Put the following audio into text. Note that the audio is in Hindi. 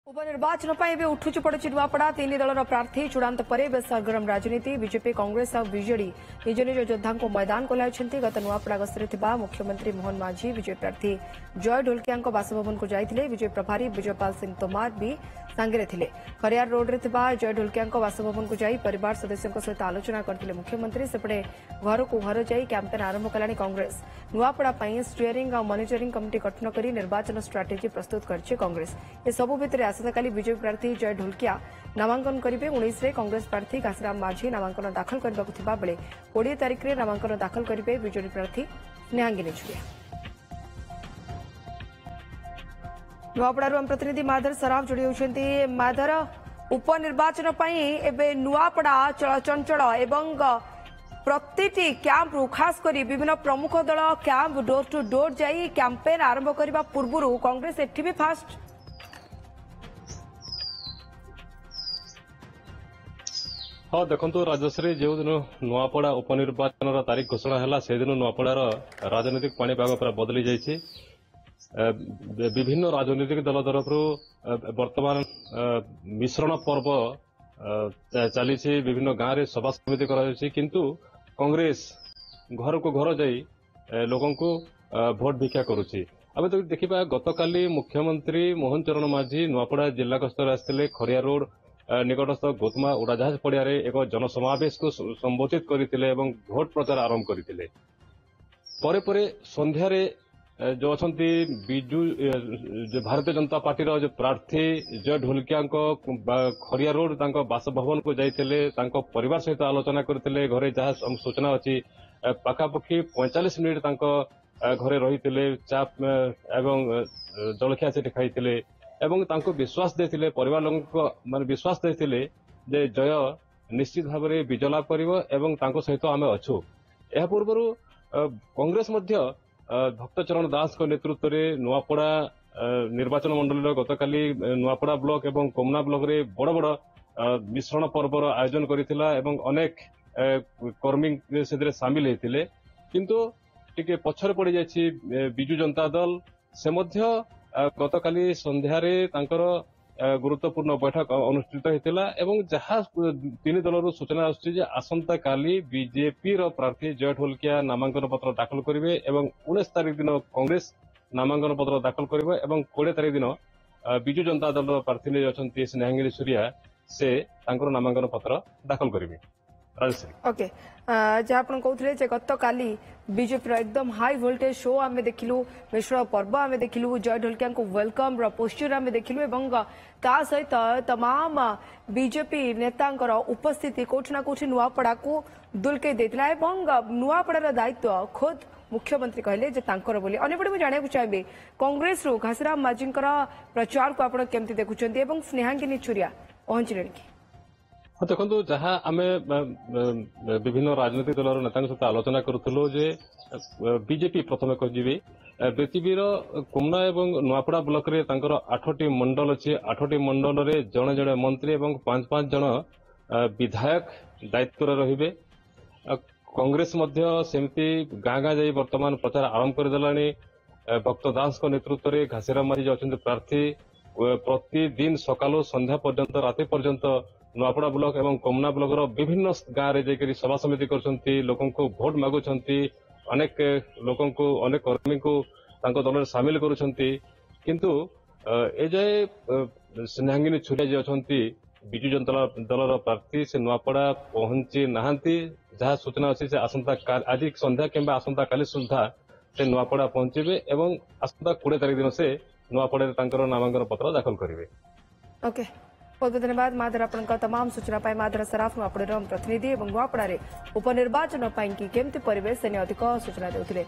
उपनिर्वाचन पर उठुची पड़ुची नुआपड़ा तीन दलर प्रार्थी चूड़ांत पर सरगरम राजनीति बीजेपी कांग्रेस और बीजेडी निज निज योद्धा को मैदान को लाइछन्ति। गत नुआपड़ा गस्तरे थिबा मुख्यमंत्री मोहन माझी विजय प्रार्थी जय ढोलकिया बासभवन को जाइथिले। विजय प्रभारी विजयपाल सिंह तोमार भी सांगे थिले। खरियार रोड रे थिबा जय ढोलकिया बासभवन को जाई परिवार सदस्यों सहित आलोचना करथिले मुख्यमंत्री। सेपटे घर को घर जाई कैंपेन आरंभ कलानी कांग्रेस। नुआपड़ा पई स्टीयरिंग और मॉनिटरिंग कमिटी गठन कर निर्वाचन स्ट्राटेजी प्रस्तुत करछि कांग्रेस। ए सबु भितर आसंताकाली विजय प्रार्थी जय ढोलकिया नामांकन करेंगे। 19 रे कांग्रेस प्रार्थी घासीराम माझी नामांकन दाखल करने बेले 20 तारिख में नामांकन दाखल करेंगे विजेडी प्रार्थी स्नेहांगिनी छुरिया। नुआपड़ारू आम प्रतिनिधि माधर सराफ जोड़ी होती। माधर, उपनिर्वाचन एबे नुआपड़ा चलचंचल एवं प्रतिटी कैंप खास करी विभिन्न प्रमुख दल कैंप डोर टू डोर जाई कैंपेन आरंभ करने पूर्व कांग्रेस एठी भी फास्ट। हाँ देखो राजश्री जो दिन नुआपड़ा उपनिर्वाचन तारीख घोषणा है से दिन नुआपड़ार राजनीतिक पाणीपाग पूरा बदली जाइए। विभिन्न राजनीतिक दल तरफ वर्तमान मिश्रण पर्व चली विभिन्न गाँव में सभा समिति किंतु कांग्रेस घर को घर जाई लोगों को भोट भिक्षा करुच्ची। आम तो देखा गतकाली मुख्यमंत्री मोहन चरण माझी नुआपड़ा जिला गस्तर आसते। खरिया रोड निकटस्थ गोतमा उड़ाजाहाज पड़िया एक जनसमावेश को संबोधित करते भोट प्रचार आरंभ करते। संध्यारे जो अच्छा बिजु भारतीय जनता पार्टी जो प्रार्थी जय ढोलकिया खरिया रोड बासभवन को जाते परिवार सहित आलोचना करते। घरे जहाँ सूचना अच्छी पाखापाखि 45 मिनिट घरे रही चा एवं जलखिया से खाई एवं तांको विश्वास देथिले परिवार लोक मान विश्वास देथिले जे जय निश्चित भाव में विजय लाभ करिवो एवं तांको सहित आमे अछु। एहा पूर्वरु कांग्रेस मध्य भक्तचरण दास को नेतृत्व में नुआपड़ा निर्वाचन मंडल गतकाली नुआपड़ा ब्लॉक एवं कोमना ब्लॉक रे बड़ बड़ मिश्रण पर्वर आयोजन करिथिला एवं अनेक कर्मी से सामिल होते। किंतु टिके पछर पड़ जाछि बिजु जनता दल से मध्य गतकाली संध्यारे तांकर गुरुत्वपूर्ण बैठक अनुष्ठित होता एवं जहाँ तीन दलर सूचना आसंता काली बीजेपी प्रार्थी जय ढोलकिया नामांकन पत्र दाखल करेंगे एवं 19 तारिख दिन कांग्रेस नामांकन पत्र दाखल करेंगे एवं 20 तारिख दिन बिजु जनता दल प्रार्थी अच्छा स्नेहांगिनी छुरिया से नामांकन पत्र दाखल करेंगे। ओके जहाँ आप कहते गत काली बीजेपी एकदम हाई वोल्टेज शो आम देखिलु। मिश्र पर्व आम देखिलु। जय ढोलकिया को वेलकम पोस्टर आम देखिलु एवं ता सहित तमाम बीजेपी नेता उपस्थिति कोठना कोठी नुआपड़ा को दुलके देथिला एवं नुआपड़ार दायित्व खुद मुख्यमंत्री कहले जे तांकर बोली। अन्यपटे मुझे जाना चाहिए कांग्रेस रु घासीराम माझी प्रचार को आप केमती देखुंत एवं स्नेहांगिनी छुरिया पहुंचले कि हाँ देखो जहाँ आम विभिन्न राजनीतिक दल नेता सहित आलोचना करूँ जे बीजेपी प्रथम कह पृथ्वीर कोमना एवं नुआपड़ा ब्लॉक रे 8टी मंडल अच्छे। 8टी मंडल रे जड़े जड़े मंत्री एवं 5-5 जन विधायक दायित्व रहिबे। कांग्रेस सेमती गाँ गाँ जाई वर्तमान प्रचार आरंभ करदेलानी। भक्त दास को नेतृत्व में घासीराम माझी अच्छा प्रार्थी प्रतिदिन सकालू संध्या पर्यंत राति पर्यंत नुआपड़ा ब्लॉक एवं कोमना ब्लॉक विभिन्न गाँव में जाकर सभा समिति कर लोगों को भोट मागुंट। अनेक लोगों को अनेक कर्मी को दल सामिल करुँच। किंतु ए जाए स्नेहांगिनी छुरिया जी अच्छा बिजु जनता दल प्रार्थी से नुआपड़ा पहुंची नहांती। जहाँ सूचना अच्छी से आसंता आज संध्या कि आसंता काली सुधा से नुआपड़ा पहुंचे एवं आसंता 20 तारिख दिन से नुआपड़ा नामांकन पत्र दाखल करेंगे। ओके बहुत बहुत धन्यवाद माधर आपन तमाम सूचना पाई। माधर सराफ नुआपड़ा प्रतिनिधि और नुआपड़ा उपनिर्वाचन केमती परिवेश से अधिक सूचना देउथिले।